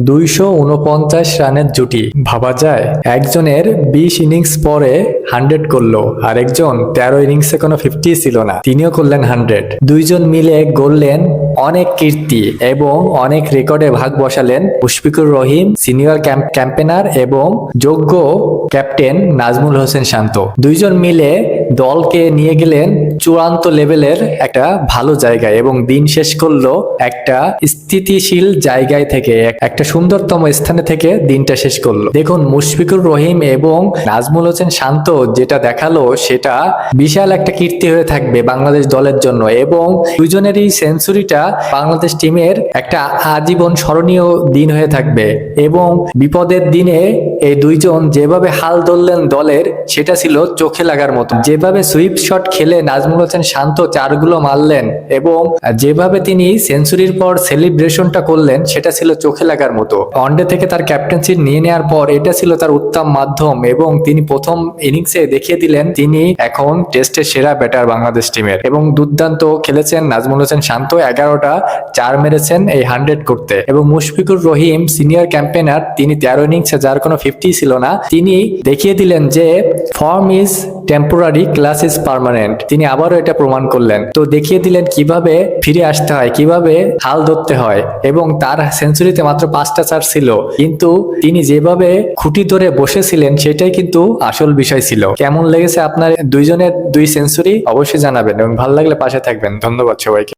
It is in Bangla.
249 রানের জুটি। ভাবা যায় একজনের 20 ইনিংস পরে 100 করলো, আর একজন 13 ইনিংসে কোনো 50 ছিল না, তিনিও করলেন 100। দুইজন মিলে গড়লেন অনেক কীর্তি এবং অনেক রেকর্ডে ভাগ বসালেন মুশফিকুর রহিম সিনিয়র ক্যাম্পেনার এবং যোগ্য ক্যাপ্টেন নাজমুল হোসেন শান্ত। দুইজন মিলে দলকে নিয়ে গেলেন চূড়ান্ত লেভেলের একটা ভালো জায়গায় এবং দিন শেষ করলো একটা স্থিতিশীল জায়গায় থেকে, একটা সুন্দরতম স্থানে থেকে দিনটা শেষ করলো। দেখুন, মুশফিকুর রহিম এবং নাজমুল হোসেন শান্ত যেটা দেখালো সেটা বিশাল একটা কীর্তি হয়ে থাকবে বাংলাদেশ দলের জন্য, এবং দুইজনেরই সেঞ্চুরিটা বাংলাদেশ টিমের একটা আজীবন স্মরণীয় দিন হয়ে থাকবে। এবং বিপদের দিনে এই দুইজন যেভাবে হাল ধরলেন দলের, সেটা ছিল চোখে লাগার মতো। যেভাবে সুইপ শট খেলে নাজমুল হোসেন শান্ত চারগুলো মারলেন এবং যেভাবে তিনি সেঞ্চুরির পর সেলিব্রেশনটা করলেন, সেটা ছিল চোখে লাগার মতো। ওয়ানডে থেকে তার ক্যাপ্টেন্সি নিয়ে নেওয়ার পর এটা ছিল তার উত্তম মাধ্যম, এবং তিনি প্রথম ইনিংসে দেখিয়ে দিলেন তিনি এখন টেস্টের সেরা ব্যাটার বাংলাদেশ টিমের, এবং দুর্দান্ত খেলেছেন নাজমুল হোসেন শান্ত। 11টা 4 মেরেছেন এই 100 করতে। এবং মুশফিকুর রহিম সিনিয়র ক্যাম্পেনার, তিনি 13 ইনিংসে যার কোনো 50 ছিল না, তিনি দেখিয়ে দিলেন যে form is temporary, class is permanent. তিনি আবারও এটা প্রমাণ করলেন। তো দেখিয়ে দিলেন কিভাবে ফিরে আসতে হয়, কিভাবে হাল ধরতে হয়। এবং তার সেঞ্চুরিতে মাত্র 5টা চার ছিল, কিন্তু তিনি যেভাবে খুঁটি ধরে বসেছিলেন সেটাই কিন্তু আসল বিষয় ছিল। কেমন লেগেছে আপনার দুইজনের 2 সেঞ্চুরি অবশ্যই জানাবেন, এবং ভালো লাগলে পাশে থাকবেন। ধন্যবাদ সবাইকে।